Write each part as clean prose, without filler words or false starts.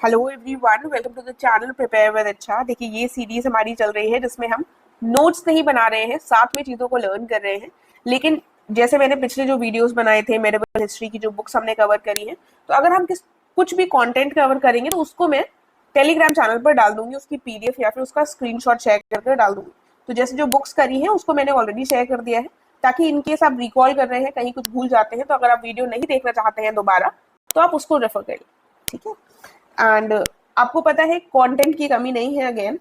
Hello everyone, welcome to the channel prepare with अच्छा। देखिए, ये सीरीज हमारी चल रही है जिसमें हम नोट्स नहीं बना रहे हैं, साथ में चीज़ों को लर्न कर रहे हैं। लेकिन जैसे मैंने पिछले जो वीडियोस बनाए थे मेडिवल हिस्ट्री की, जो बुक्स हमने कवर करी है, तो अगर हम कुछ भी कंटेंट कवर करेंगे तो उसको मैं टेलीग्राम चैनल पर डाल दूंगी, उसकी पीडीएफ या फिर उसका स्क्रीनशॉट शेयर कर डाल दूंगी। तो जैसे जो बुक्स करी है उसको मैंने ऑलरेडी शेयर कर दिया है, ताकि इनकेस आप रिकॉल कर रहे हैं, कहीं कुछ भूल जाते हैं, तो अगर आप वीडियो नहीं देखना चाहते हैं दोबारा तो आप उसको रेफर करिए। ठीक है। एंड आपको पता है कंटेंट की कमी नहीं है, अगेन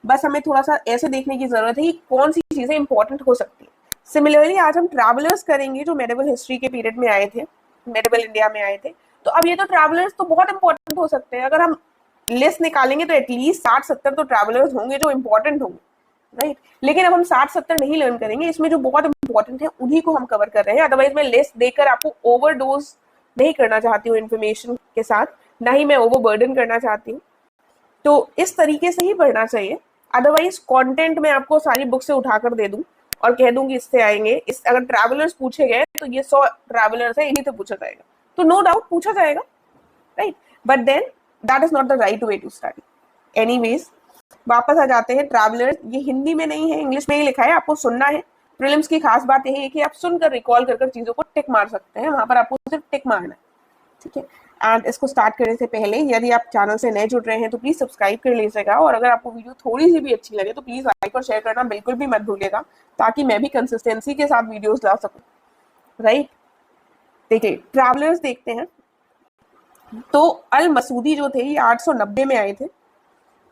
बस हमें थोड़ा सा ऐसे देखने की जरूरत है कि कौन सी चीजें इंपॉर्टेंट हो सकती है। सिमिलरली आज हम ट्रैवलर्स करेंगे जो मेडिवल हिस्ट्री के पीरियड में आए थे, मेडिवल इंडिया में आए थे। तो अब ये तो ट्रैवलर्स तो बहुत इंपॉर्टेंट हो सकते हैं। अगर हम लिस्ट निकालेंगे तो एटलीस्ट 60-70 तो ट्रैवलर्स होंगे जो इंपॉर्टेंट होंगे, राइट। लेकिन अब हम 60-70 नहीं लर्न करेंगे, इसमें जो बहुत इंपॉर्टेंट है उन्हीं को हम कवर कर रहे हैं। अदरवाइज मैं लिस्ट देकर आपको ओवरडोज नहीं करना चाहती हूँ इन्फॉर्मेशन के साथ, ना ही मैं ओवरबर्डन करना चाहती हूँ। तो इस तरीके से ही पढ़ना चाहिए। अदरवाइज कंटेंट मैं आपको सारी बुक से उठाकर दे दूं और कह दूंगी इससे आएंगे, इस अगर ट्रैवलर्स पूछे गए तो ये 100 ट्रैवलर्स है, इन्हीं से पूछा जाएगा, तो नो डाउट पूछा जाएगा, right. But then that is not the right way to study. Anyways, वापस आ जाते हैं। ट्रैवलर ये हिंदी में नहीं है, इंग्लिश में ही लिखा है, आपको सुनना है। प्रीलिम्स की खास बात यही है कि आप सुनकर रिकॉल कर चीजों को टिक मार सकते हैं, वहां पर आपको सिर्फ टिक मारना है। ठीक है। एंड इसको स्टार्ट करने से पहले यदि आप चैनल से नए जुड़ रहे हैं तो प्लीज सब्सक्राइब कर लीजिएगा, और अगर आपको वीडियो थोड़ी सी भी अच्छी लगे तो प्लीज लाइक और शेयर करना बिल्कुल भी मत भूलिएगा, ताकि मैं भी कंसिस्टेंसी के साथ वीडियोस ला सकूं, राइट। देखिए, ट्रैवलर्स देखते हैं। तो अल मसूदी जो थे ये 890 में आए थे।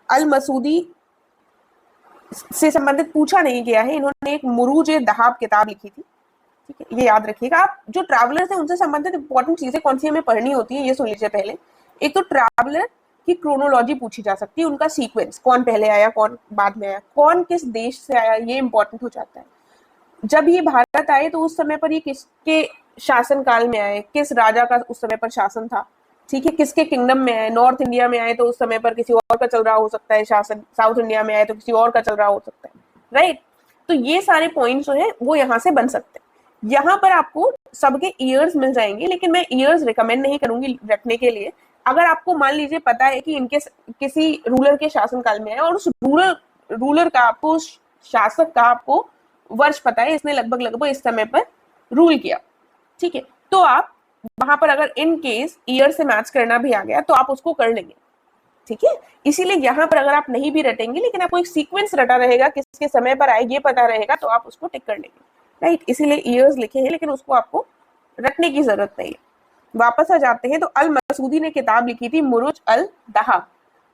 अल मसूदी से संबंधित पूछा नहीं गया है, इन्होंने एक मुरूज दहाब किताब लिखी थी। ठीक है, ये याद रखिएगा। आप जो ट्रैवलर्स हैं उनसे संबंधित इंपॉर्टेंट चीजें कौन सी हमें पढ़नी होती है, ये सुन लीजिए पहले। एक तो ट्रैवलर की क्रोनोलॉजी पूछी जा सकती है, उनका सीक्वेंस, कौन पहले आया कौन बाद में आया, कौन किस देश से आया, ये इंपॉर्टेंट हो जाता है। जब ये भारत आए तो उस समय पर ये किसके शासन काल में आए, किस राजा का उस समय पर शासन था। ठीक है, किसके किंगडम में आए। नॉर्थ इंडिया में आए तो उस समय पर किसी और का चल रहा हो सकता है शासन, साउथ इंडिया में आए तो किसी और का चल रहा हो सकता है, राइट। तो ये सारे पॉइंट जो है वो यहाँ से बन सकते हैं। यहाँ पर आपको सबके ईयर्स मिल जाएंगे, लेकिन मैं ईयर्स रिकमेंड नहीं करूंगी रखने के लिए। अगर आपको मान लीजिए पता है कि इनके किसी रूलर के शासन काल में है, और उस रूलर का आपको, शासक का आपको वर्ष पता है, इसने लगभग लगभग इस समय पर रूल किया, ठीक है, तो आप वहां पर अगर इन केस ईयर से मैच करना भी आ गया तो आप उसको कर लेंगे। ठीक है। इसीलिए यहाँ पर अगर आप नहीं भी रटेंगे, लेकिन आपको एक सीक्वेंस रटा रहेगा, किसके समय पर आए ये पता रहेगा, तो आप उसको टिक कर लेंगे, राइट। इसीलिए ईयर्स लिखे हैं, लेकिन उसको आपको रटने की जरूरत नहीं है। वापस आ जाते हैं। तो अल मसूदी ने किताब लिखी थी मुरुज अल दहाब।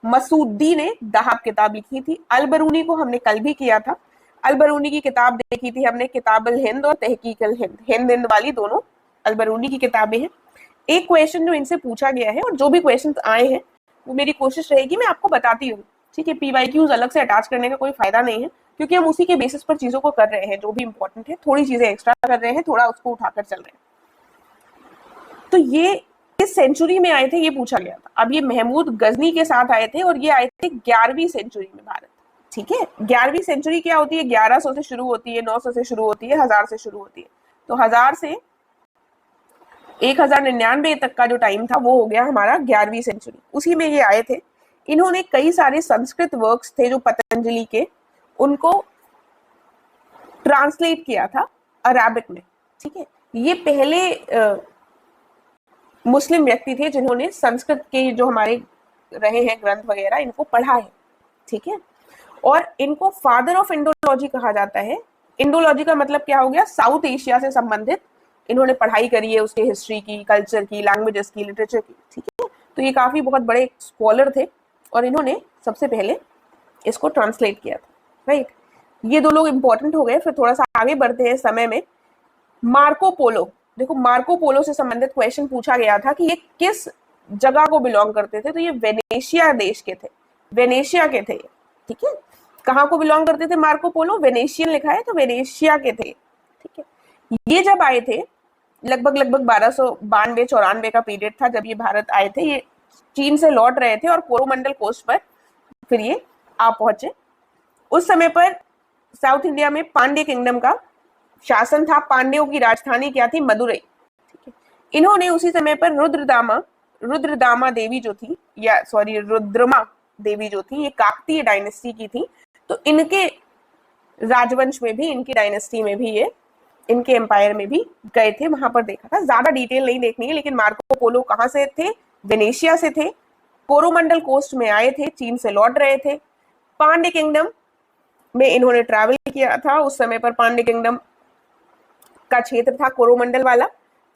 मसूदी ने दहाब किताब लिखी थी। अल बरूनी को हमने कल भी किया था। अल बरूनी की किताब देखी थी हमने, किताब अल हिंद और तहकीक अल हिंद, हिंद हिंद वाली दोनों अल बरूनी की किताबें हैं। एक क्वेश्चन जो इनसे पूछा गया है, और जो भी क्वेश्चन आए हैं वो मेरी कोशिश रहेगी मैं आपको बताती हूँ। ठीक है, पीवाईक्यूज अलग से अटैच करने का कोई फायदा नहीं है, क्योंकि हम उसी के बेसिस पर चीजों को कर रहे हैं। जो भी इंपॉर्टेंट है, थोड़ी चीजें एक्स्ट्रा कर रहे हैं, थोड़ा उसको उठाकर चल रहे हैं। तो ये किस सेंचुरी में आए थे ये पूछा गया था। अब ये महमूद गजनी के साथ आए थे, और ये आए थे 11वीं सेंचुरी में भारत। ठीक है, 11वीं सेंचुरी क्या होती है? 1100 से शुरू होती है, 900 से शुरू होती है, 1000 से शुरू होती है। तो 1000 से 1099 तक का जो टाइम था वो हो गया हमारा 11वीं सेंचुरी। उसी में ये आए थे। इन्होंने कई सारे संस्कृत वर्क्स थे जो पतंजलि के, उनको ट्रांसलेट किया था अरेबिक में। ठीक है, ये पहले मुस्लिम व्यक्ति थे जिन्होंने संस्कृत के जो हमारे रहे हैं ग्रंथ वगैरह, इनको पढ़ा है। ठीक है, और इनको फादर ऑफ इंडोलॉजी कहा जाता है। इंडोलॉजी का मतलब क्या हो गया? साउथ एशिया से संबंधित इन्होंने पढ़ाई करी है, उसके हिस्ट्री की, कल्चर की, लैंग्वेजेस की, लिटरेचर की। ठीक है, तो ये काफी बहुत बड़े स्कॉलर थे, और इन्होंने सबसे पहले इसको ट्रांसलेट किया था, राइट। ये दो लोग इंपॉर्टेंट हो गए। फिर थोड़ा सा आगे बढ़ते हैं समय में। मार्को पोलो, देखो मार्को पोलो से संबंधित क्वेश्चन पूछा गया था कि ये किस जगह को बिलोंग करते थे। तो ये वेनेशिया देश के थे, वेनेशिया के थे। ठीक है, कहाँ को बिलोंग करते थे मार्को पोलो? वेनेशियन लिखा है तो वेनेशिया के थे। ठीक है, ये जब आए थे लगभग 1292-94 का पीरियड था जब ये भारत आए थे। ये चीन से लौट रहे थे और कोरोमंडल कोस्ट पर फिर ये आ पहुंचे। उस समय पर साउथ इंडिया में पांड्य किंगडम का शासन था। पांड्यों की राजधानी क्या थी? मदुरई। ठीक है, इन्होंने उसी समय पर रुद्रदामा देवी जो थी, या सॉरी रुद्रमा देवी जो थी, ये काकतीय डायनेस्टी की थी। तो इनके राजवंश में भी, इनकी डायनेस्टी में भी, ये इनके एम्पायर में भी गए थे, वहां पर देखा था। ज्यादा डिटेल नहीं देखनी है, लेकिन मार्को पोलो कहाँ से थे? वेनेशिया से थे, कोरोमंडल कोस्ट में आए थे, चीन से लौट रहे थे। पांड्य किंगडम में इन्होंने ट्रैवल किया था, उस समय पर पांड्य किंगडम का क्षेत्र था कोरोमंडल वाला।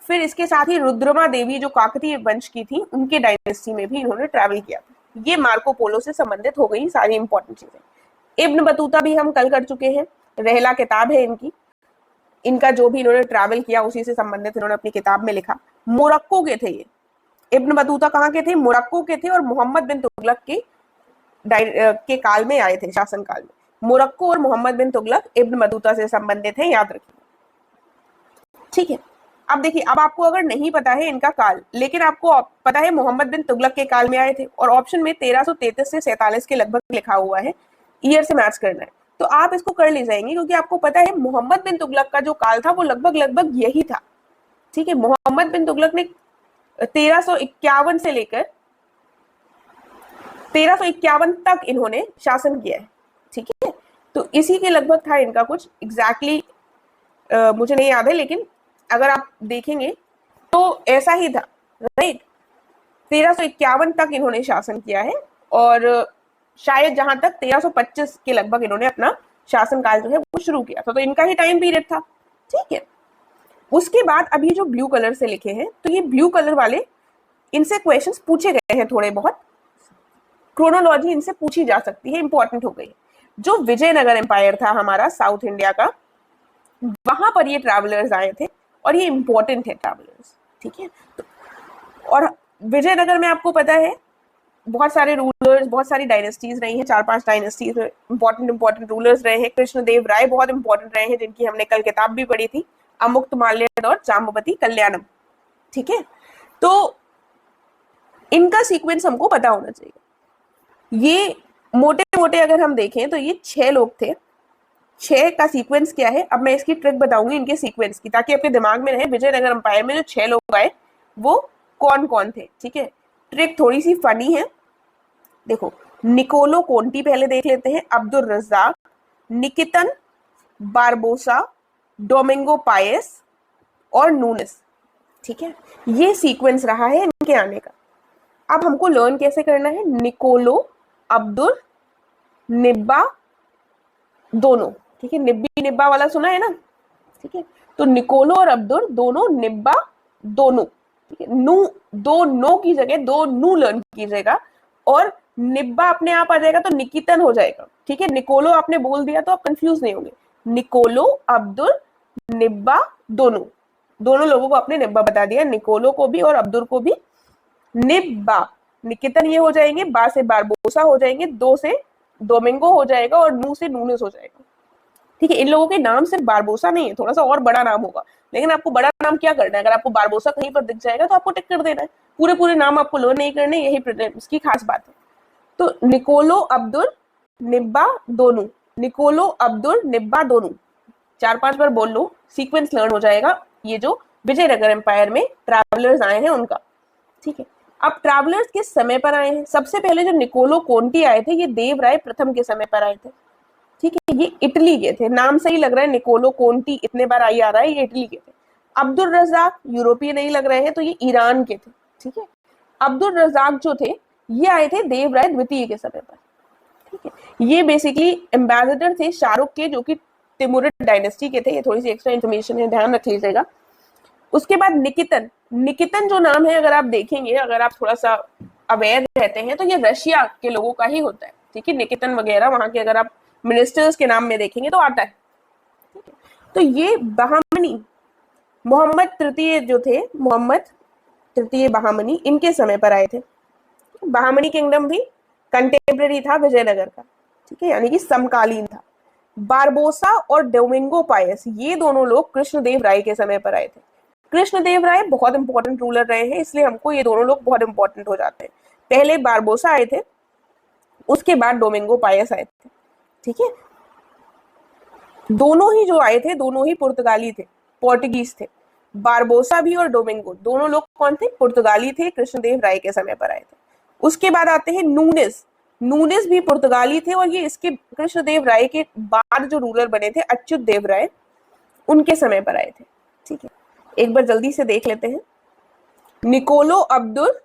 फिर इसके साथ ही रुद्रमा देवी जो काकतीय वंश की थी, उनके डायनेस्टी में भी इन्होंने ट्रैवल किया था। ये मार्को पोलो से संबंधित हो गई सारी इंपॉर्टेंट चीजें। इब्न बतूता भी हम कल कर चुके हैं, रहला किताब है इनकी, इनका जो भी इन्होंने ट्रैवल किया उसी से संबंधित इन्होंने अपनी किताब में लिखा। मोरक्को के थे ये, इब्न बतूता कहाँ के थे? मोरक्को के थे, और मोहम्मद बिन तुगलक के काल में आए थे, शासन काल में। मोरक्को और मोहम्मद बिन तुगलक इब्न बतूता से संबंधित है, याद रखिए। ठीक है, अब देखिए, अब आपको अगर नहीं पता है इनका काल, लेकिन आपको पता है मोहम्मद बिन तुगलक के काल में आए थे, और ऑप्शन में 1333 से 47 के लगभग लिखा हुआ है, ईयर से मैच करना है, तो आप इसको कर ले जाएंगे, क्योंकि आपको पता है मोहम्मद बिन तुगलक का जो काल था वो लगभग यही था। ठीक है, मोहम्मद बिन तुगलक ने 1351 से लेकर 1351 तक इन्होंने शासन किया है। ठीक है, तो इसी के लगभग था इनका कुछ, एग्जैक्टली मुझे नहीं याद है, लेकिन अगर आप देखेंगे तो ऐसा ही था, राइट। 1351 तक इन्होंने शासन किया है, और शायद जहां तक 1325 के लगभग इन्होंने अपना शासन काल जो है वो शुरू किया था, तो इनका ही टाइम पीरियड था। ठीक है, उसके बाद अभी जो ब्लू कलर से लिखे हैं, तो ये ब्लू कलर वाले, इनसे क्वेश्चंस पूछे गए हैं थोड़े बहुत, क्रोनोलॉजी इनसे पूछी जा सकती है, इंपॉर्टेंट हो गई। जो विजयनगर एम्पायर था हमारा साउथ इंडिया का, वहां पर ये ट्रैवलर्स आए थे, और ये इंपॉर्टेंट है ट्रैवलर्स। ठीक है, तो और विजयनगर में आपको पता है बहुत सारे रूलर्स, बहुत सारी डायनेस्टीज रही हैं, 4-5 डायनेस्टीज में इंपॉर्टेंट रूलर्स रहे हैं। कृष्णदेव राय बहुत इंपॉर्टेंट रहे हैं, जिनकी हमने कल किताब भी पढ़ी थी, अमुक्तमाल्यद और जाम्बवती कल्याणम। ठीक है, तो इनका सीक्वेंस हमको पता होना चाहिए। ये मोटे मोटे अगर हम देखें तो ये 6 लोग थे। 6 का सीक्वेंस क्या है, अब मैं इसकी ट्रिक बताऊंगी इनके सीक्वेंस की, ताकि आपके दिमाग में रहे विजयनगर एम्पायर में जो 6 लोग आए वो कौन कौन थे। ठीक है, ट्रिक थोड़ी सी फनी है, देखो। निकोलो कोंटी पहले देख लेते हैं, Abdul Razzaq, Nikitin, Barbosa, Domingo Paes और नूनेस। ठीक है, ये सीक्वेंस रहा है इनके आने का। अब हमको लर्न कैसे करना है? निकोलो, अब्दुल, निब्बा, दोनों। ठीक है, निब्बी निब्बा वाला सुना है ना? ठीक है, तो निकोलो और अब्दुल दोनों, निब्बा दोनों। ठीक है, नू, दो नो की जगह 2 नू लर्न कीजिएगा, और निब्बा अपने आप आ जाएगा तो निकितन हो जाएगा। ठीक है, निकोलो आपने बोल दिया तो आप कंफ्यूज नहीं होंगे। निकोलो, अब्दुल, निब्बा दोनों, दोनों लोगों को आपने निब्बा बता दिया, निकोलो को भी और अब्दुल को भी निब्बा। निकितन ये हो जाएंगे, बा से बारबोसा हो जाएंगे, 2 से डोमिंगो हो जाएगा, और नू से नूनेस हो जाएगा। ठीक है, इन लोगों के नाम सिर्फ बारबोसा नहीं है, थोड़ा सा और बड़ा नाम होगा, लेकिन आपको बड़ा नाम क्या करना है? अगर आपको बारबोसा कहीं पर दिख जाएगा तो आपको टिक कर देना है, पूरे नाम आपको लर्न नहीं करने, यही इसकी खास बात है। तो निकोलो, अब्दुल, निब्बा दोनों, निकोलो, अब्दुल, निब्बा दोनों, 4-5 बार बोल लो, सीक्वेंस लर्न हो जाएगा। ये जो विजयनगर एम्पायर में ट्रैवलर्स आए हैं उनका। ठीक है, अब ट्रैवलर्स किस समय पर आए हैं? सबसे पहले जो निकोलो कोंटी आए थे, ये देवराय प्रथम के समय पर आए थे। ठीक है, ये इटली के थे, नाम से ही लग रहा है निकोलो कोंटी, इतने बार आई आ रहा है, ये इटली के थे। अब्दुल रज़ाक यूरोपीय नहीं लग रहे हैं, तो ये ईरान के थे। ठीक है, अब्दुल रज़ाक जो थे ये आए थे देवराय द्वितीय के समय पर। ठीक है, ये बेसिकली एम्बेसडर थे शाहरुख के, जो कि तिमुरिड डायनेस्टी के थे। ये थोड़ी सी एक्स्ट्रा इन्फॉर्मेशन है, ध्यान रख लीजिएगा। उसके बाद निकितन, निकितन जो नाम है, अगर आप देखेंगे, अगर आप थोड़ा सा अवेयर रहते हैं, तो ये रशिया के लोगों का ही होता है। ठीक है, निकितन वगैरह वहां के अगर आप मिनिस्टर्स के नाम में देखेंगे तो आता है। ठीक है, तो ये बहामनी, मोहम्मद तृतीय जो थे, मोहम्मद तृतीय बहामनी, इनके समय पर आए थे। बहामनी किंगडम भी कंटेम्पररी था विजयनगर का। ठीक है, यानी कि समकालीन था। बारबोसा और डोमिंगो पायस, ये दोनों लोग कृष्णदेव राय के समय पर आए थे। कृष्णदेव राय बहुत इंपॉर्टेंट रूलर रहे हैं, इसलिए हमको ये दोनों लोग बहुत इंपॉर्टेंट हो जाते हैं। पहले बारबोसा आए थे, उसके बाद डोमिंगो पायस आए थे। ठीक है, दोनों ही जो आए थे, दोनों ही पुर्तगाली थे, पोर्टुगीज थे। बारबोसा भी और डोमिंगो, दोनों लोग कौन थे? पुर्तगाली थे, कृष्णदेव राय के समय पर आए थे। उसके बाद आते हैं नूनेस। नूनेस भी पुर्तगाली थे और ये इसके कृष्णदेव राय के बाद जो रूलर बने थे अच्युत देव राय, उनके समय पर आए थे। ठीक है, एक बार जल्दी से देख लेते हैं। निकोलो अब्दुल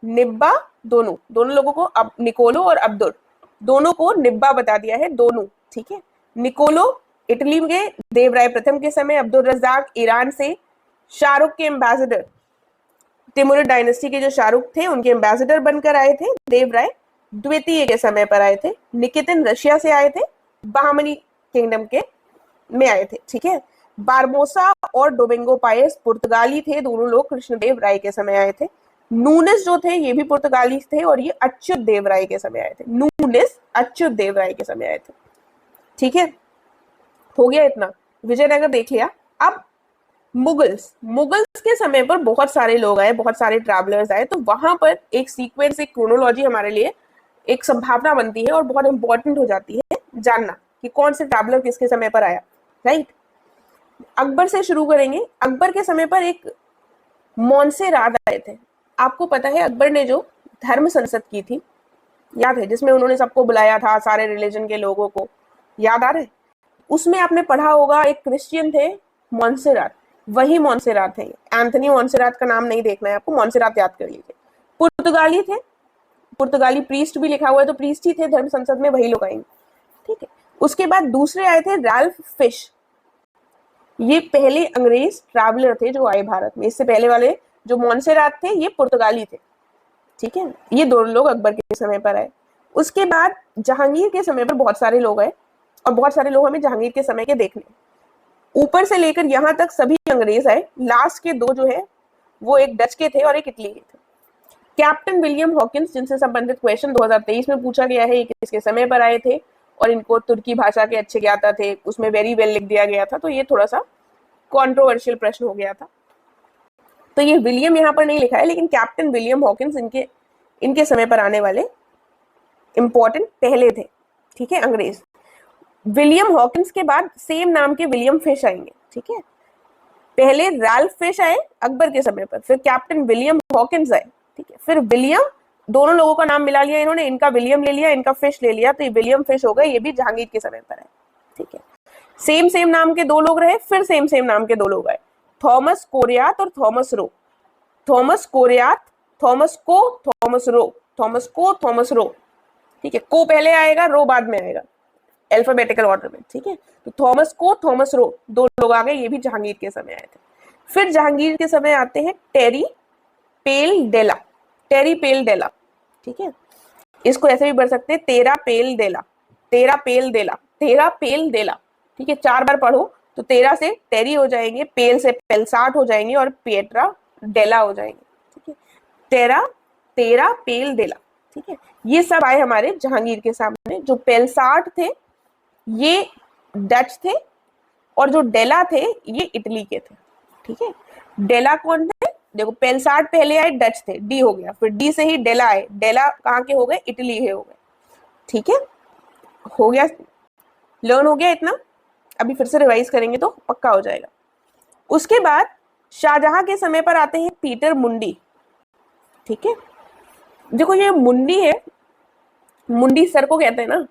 निब्बा, दोनों दोनों लोगों को अब निकोलो और अब्दुल दोनों को निब्बा बता दिया है, दोनों। ठीक है, निकोलो इटली के देवराय प्रथम के समय, अब्दुल रजाक ईरान से शाहरुख के एम्बेसडर, तिमुरिड डायनेस्टी के जो शाहरुख थे उनके एम्बेसडर बनकर आए थे, देवराय द्वितीय के समय पर आए थे। निकितिन रशिया से आए थे, बहामनी किंगडम के में आए थे। ठीक है, बारबोसा और डोमिंगो पायस पुर्तगाली थे, दोनों लोग कृष्णदेव राय के समय आए थे। नूनेस जो थे ये भी पुर्तगाली थे और ये अच्युत देव राय के समय आए थे। नूनेस अच्युत देव राय के समय आए थे। ठीक है, हो गया इतना। विजयनगर देख लिया। अब मुगल्स, मुगल्स के समय पर बहुत सारे लोग आए, बहुत सारे ट्रैवलर्स आए, तो वहां पर एक सीक्वेंस, एक क्रोनोलॉजी हमारे लिए एक संभावना बनती है और बहुत इंपॉर्टेंट हो जाती है जानना कि कौन से ट्रैवलर किसके समय पर आया। राइट, अकबर से शुरू करेंगे। अकबर के समय पर एक मोंसेरात आए थे। आपको पता है अकबर ने जो धर्म संसद की थी, याद है, जिसमें उन्होंने सबको बुलाया था, सारे रिलीजन के लोगों को, याद आ रहा है? उसमें आपने पढ़ा होगा एक क्रिश्चियन थे मोंसेरात, वही मोंसेरात है। एंथनी मोंसेरात का नाम नहीं देखना है आपको, मोंसेरात याद कर लीजिए। पुर्तगाली थे, पुर्तगाली प्रीस्ट भी लिखा हुआ है, तो प्रीस्ट ही थे धर्म संसद में, वही लोग आएंगे। ठीक है, उसके बाद दूसरे आए थे रैल्फ फिश। ये पहले अंग्रेज ट्रैवलर थे जो आए भारत में। इससे पहले वाले जो मोंसेरात थे ये पुर्तगाली थे। ठीक है, ये दोनों लोग अकबर के समय पर आए। उसके बाद जहांगीर के समय पर बहुत सारे लोग आए और बहुत सारे लोग हमें जहांगीर के समय के देखने, ऊपर से लेकर यहां तक सभी अंग्रेज आए। लास्ट के दो जो है वो एक डच के थे और एक इटली के थे। कैप्टन विलियम हॉकिंस, जिनसे संबंधित क्वेश्चन 2023 में पूछा गया है, ये किसके समय पर आए थे और इनको तुर्की भाषा के अच्छे ज्ञाता थे, उसमें वेरी वेल लिख दिया गया था, तो ये थोड़ा सा कॉन्ट्रोवर्शियल प्रश्न हो गया था। तो ये विलियम यहाँ पर नहीं लिखा है, लेकिन कैप्टन विलियम हॉकिंस इनके समय पर आने वाले इंपॉर्टेंट पहले थे। ठीक है, अंग्रेज। विलियम हॉकिंस के बाद सेम नाम के विलियम फिश आएंगे। ठीक है, पहले रैल्फ फिश आए अकबर के समय पर, फिर कैप्टन विलियम हॉकिंस आए। ठीक है, फिर विलियम, दोनों लोगों का नाम मिला लिया इन्होंने, इनका विलियम ले लिया, इनका फिश ले लिया, तो ये विलियम फिश हो गए, ये भी जहांगीर के समय पर है। ठीक है, सेम नाम के दो लोग रहे, फिर सेम नाम के दो लोग आए, थॉमस कोरियात और थॉमस रो। थॉमस कोरियात, थॉमस को, थॉमस रो, थॉमस को, थॉमस रो। ठीक है, को पहले आएगा, रो बाद में आएगा, अल्फाबेटिकल ऑर्डर में। ठीक है, तो थॉमस को, थॉमस रो, दो लोग आ गए, ये भी जहांगीर के समय आए थे। फिर जहांगीर के समय आते हैं टेरी पेल डेला। टेरी पेल डेला, ठीक है, इसको ऐसे भी पढ़ सकते हैं, तेरा पेल डेला, तेरा पेल डेला, तेरा पेल डेला। ठीक है, 4 बार पढ़ो तो 13 से टेरी हो जाएंगे, पेल से पेलसाट हो जाएंगे और पेट्रा डेला हो जाएंगे। ठीक है, तेरा पेल डेला। ठीक है, ये सब आए हमारे जहांगीर के सामने। जो पेलसाट थे ये डच थे और जो डेला थे ये इटली के थे। ठीक है, डेला कौन थे? देखो, पेलसाट पहले आए, डच थे, डी हो गया, फिर डी से ही डेला आए, डेला कहाँ के हो गए? इटली के हो गए। ठीक है, हो गया, लर्न हो गया इतना। अभी फिर से रिवाइज करेंगे तो पक्का हो जाएगा। उसके बाद शाहजहां के समय पर आते हैं पीटर मुंडी। ठीक है, देखो ये मुंडी है, मुंडी सर को कहते हैं ना,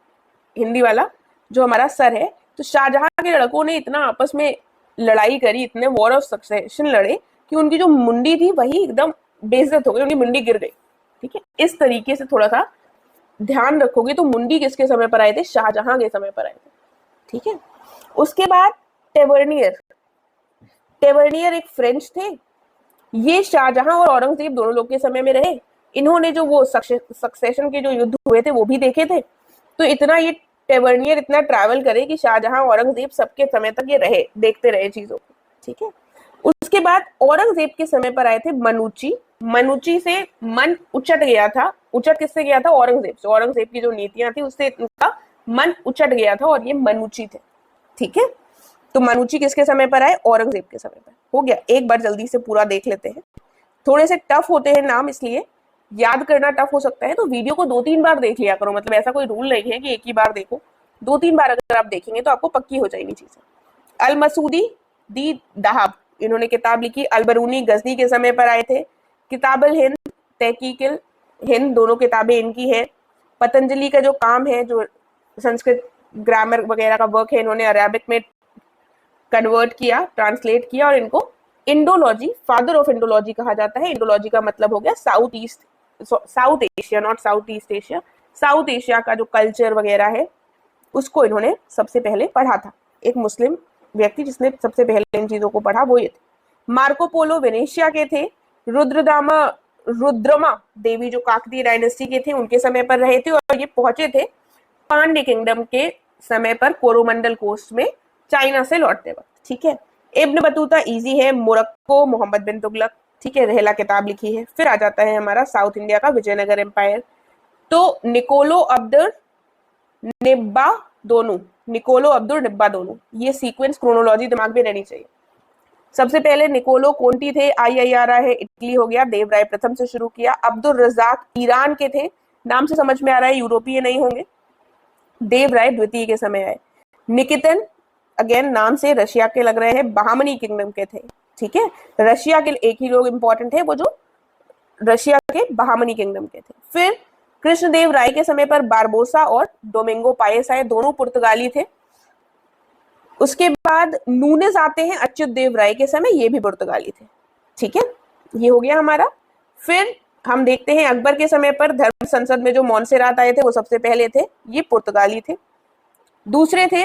हिंदी वाला जो हमारा सर है। तो शाहजहां के लड़कों ने इतना आपस में लड़ाई करी, इतने वॉर ऑफ सक्सेशन लड़े कि उनकी जो मुंडी थी वही एकदम बेइज्जत हो गई, उनकी मुंडी गिर गई। ठीक है, इस तरीके से थोड़ा सा ध्यान रखोगे तो मुंडी किसके समय पर आए थे? शाहजहां के समय पर आए थे। ठीक है, उसके बाद टेवर्नियर। टेवर्नियर एक फ्रेंच थे, ये शाहजहां और औरंगजेब दोनों लोग के समय में रहे। इन्होंने जो वो सक्सेशन के जो युद्ध हुए थे वो भी देखे थे। तो इतना ये टेवर्नियर इतना ट्रैवल करे कि शाहजहां औरंगजेब सबके समय तक ये रहे, देखते रहे चीजों को। ठीक है, उसके बाद औरंगजेब के समय पर आए थे मनुची। मनुची से मन उचट गया था। उचट किससे गया था? औरंगजेब से। औरंगजेब की जो नीतियां थी उससे इनका मन उचट गया था और ये मनुची थे। ठीक है, तो मनुची किसके समय पर आए? औरंगजेब के समय पर। हो गया, एक बार जल्दी से पूरा देख लेते हैं। थोड़े से टफ होते हैं नाम, इसलिए याद करना टफ हो सकता है, तो वीडियो को 2-3 बार देख लिया करो। मतलब ऐसा कोई रूल नहीं है कि एक ही बार देखो, 2-3 बार अगर आप देखेंगे तो आपको पक्की हो जाएगी चीजें। अल मसूदी दी दहाब, इन्होंने किताब लिखी। अलबरूनी गजनी के समय पर आए थे। किताबुल हिंद, तहकीकुल हिंद, दोनों किताबें इनकी हैं। पतंजलि का जो काम है, जो संस्कृत ग्रामर वगैरह का वर्क है, इन्होंने अरेबिक में कन्वर्ट किया, ट्रांसलेट किया, और इनको इंडोलॉजी, फादर ऑफ इंडोलॉजी कहा जाता है। इंडोलॉजी का मतलब हो गया south Asia, not south east Asia, south Asia का जो कल्चर वगैरह है उसको इन्होंने सबसे पहले पढ़ा था। एक मुस्लिम व्यक्ति जिसने सबसे पहले इन चीजों को पढ़ा वो ये थे। मार्को पोलो वेनेशिया के थे। रुद्रमा देवी जो काकतीय डायनेस्टी के थे उनके समय पर रहे थे, और ये पहुंचे थे पांड्य किंगडम के समय पर कोरोमंडल कोस्ट में चाइना से लौटते वक्त। ठीक है। इब्न बतूता इजी है। मोरक्को, मोहम्मद बिन तुगलक, ठीक है, रहला किताब लिखी है। फिर आ जाता है हमारा साउथ इंडिया का विजयनगर एम्पायर। तो निकोलो अब्दुल निब्बा दोनों, ये सीक्वेंस क्रोनोलॉजी दिमाग में रहनी चाहिए। सबसे पहले निकोलो कोंटी थे, आई आ रहा है, इटली हो गया, देवराय प्रथम से शुरू किया। अब्दुल रजाक ईरान के थे, नाम से समझ में आ रहा है यूरोपीय नहीं होंगे, देवराय द्वितीय के समय आए। निकितन, अगेन नाम से रशिया के लग रहे हैं, बहामनी किंगडम के थे। ठीक है, रशिया के एक ही लोग इंपॉर्टेंट है, वो जो रशिया के बहामनी किंगडम के थे। फिर कृष्णदेव राय के समय पर बारबोसा और डोमिंगो पायस आए, दोनों पुर्तगाली थे। उसके बाद नूनेज आते हैं अच्युत देव राय के समय, ये भी पुर्तगाली थे। ठीक है, ये हो गया हमारा। फिर हम देखते हैं अकबर के समय पर धर्म संसद में जो मोन्सेरात आए थे वो सबसे पहले थे, ये पुर्तगाली थे। दूसरे थे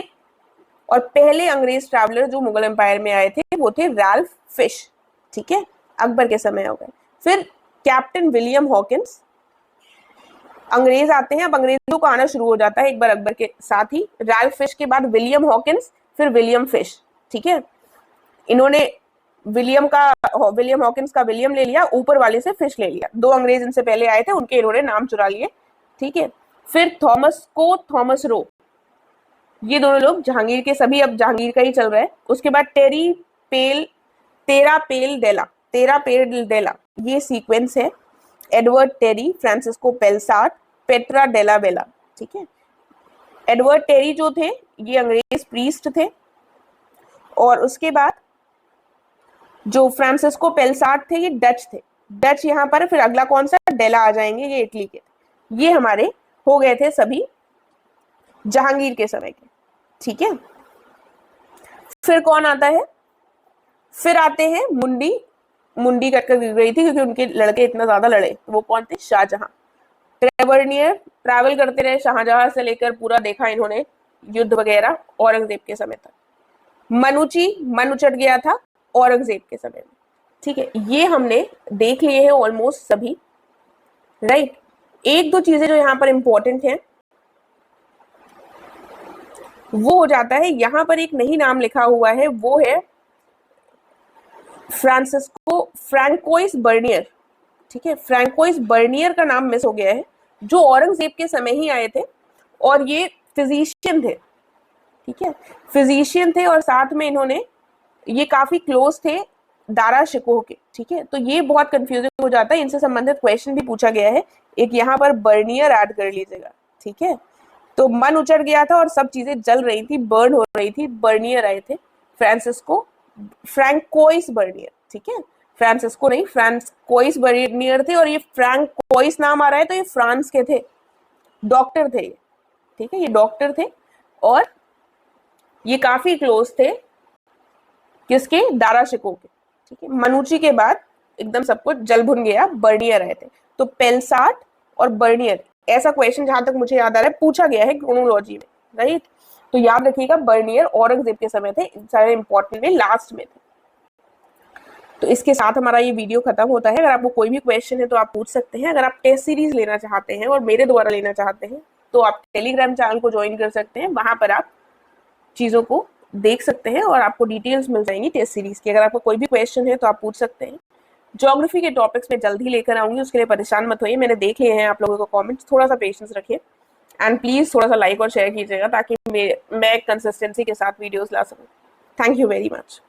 और पहले अंग्रेज ट्रैवलर जो मुगल एम्पायर में आए थे वो थे रैल्फ फिश। ठीक है, अकबर के समय हो गए। फिर कैप्टन विलियम हॉकिंस, अंग्रेज आते हैं, अब अंग्रेजों का आना शुरू हो जाता है एक बार अकबर के साथ ही। रैल्फ फिश के बाद विलियम हॉकिंस, फिर विलियम फिश। ठीक है, इन्होंने विलियम हॉकिंस का विलियम ले लिया, ऊपर वाले से फिश ले लिया। दो अंग्रेज इनसे पहले आए थे, उनके इन्होंने नाम चुरा लिए। ठीक है, फिर थॉमस रो, ये दोनों लोग जहांगीर के, सभी अब जहांगीर का ही चल रहा है। उसके बाद तेरा पेल डेला, ये सीक्वेंस है। एडवर्ड टेरी, फ्रांसिस्को पेलसार्ट, पेट्रा डेला वेला। ठीक है, एडवर्ड टेरी जो थे ये अंग्रेज प्रीस्ट थे, और उसके बाद जो फ्रांसिस्को पेलसार्ट थे ये डच थे। डच यहाँ पर, फिर अगला कौन सा, डेला आ जाएंगे, ये इटली के। ये हमारे हो गए थे सभी जहांगीर के समय के। ठीक है, फिर कौन आता है, फिर आते हैं मुंडी कटकर गिर गई थी क्योंकि उनके लड़के इतना ज्यादा लड़े। वो कौन थे, शाहजहां। ट्रेवर्नियर ट्रैवल करते रहे शाहजहां से लेकर, पूरा देखा इन्होंने युद्ध वगैरह औरंगजेब के समय तक। मन उचट गया था औरंगजेब के समय में। ठीक है, ये हमने देख लिए हैं ऑलमोस्ट सभी, राइट। एक दो चीजें जो यहाँ पर इंपॉर्टेंट हैं वो हो जाता है, यहां पर एक नई नाम लिखा हुआ है, वो है फ्रैंकोइस बर्नियर। ठीक है, फ्रैंकोइस बर्नियर का नाम मिस हो गया है, जो औरंगजेब के समय ही आए थे, और ये फिजिशियन थे। ठीक है, फिजिशियन थे, और साथ में इन्होंने, ये काफी क्लोज थे दारा शिकोह के। ठीक है, तो ये बहुत कंफ्यूजिंग हो जाता है, इनसे संबंधित क्वेश्चन भी पूछा गया है, एक यहाँ पर बर्नियर ऐड कर लीजिएगा। ठीक है, तो मन उचड़ गया था और सब चीजें जल रही थी, बर्न हो रही थी, बर्नियर आए थे, फ्रैंकोइस बर्नियर। ठीक है, फ्रांसिस्को नहीं, फ्रैंकोइस बर्नियर थे, और ये फ्रैंकोइस नाम आ रहा है तो ये फ्रांस के थे, डॉक्टर थे ये। ठीक है, ये डॉक्टर थे, और ये काफी क्लोज थे किसके, दारा शिकोह के। ठीक है, मनुची के बाद एकदम सब कुछ जल भुन गया, बर्नियर आए थे। तो पेलसार्ट और बर्नियर, ऐसा क्वेश्चन जहां तक मुझे याद आ रहा है पूछा गया है क्रोनोलॉजी में, राइट। तो याद रखिएगा, बर्नियर औरंगजेब के समय थे, सारे इंपॉर्टेंट में लास्ट में थे। तो इसके साथ हमारा ये वीडियो खत्म होता है। अगर आपको कोई भी क्वेश्चन है तो आप पूछ सकते हैं। अगर आप टेस्ट सीरीज लेना चाहते हैं और मेरे द्वारा लेना चाहते हैं तो आप टेलीग्राम चैनल को ज्वाइन कर सकते हैं, वहां पर आप चीजों को देख सकते हैं और आपको डिटेल्स मिल जाएंगी टेस्ट सीरीज की। अगर आपको कोई भी क्वेश्चन है तो आप पूछ सकते हैं। ज्योग्राफी के टॉपिक्स में जल्द ही लेकर आऊंगी, उसके लिए परेशान मत होइए। मैंने देख लिए हैं आप लोगों को कमेंट्स, थोड़ा सा पेशेंस रखिए, एंड प्लीज थोड़ा सा लाइक और शेयर कीजिएगा ताकि मैं कंसिस्टेंसी के साथ वीडियोस ला सकूं। Thank you very much.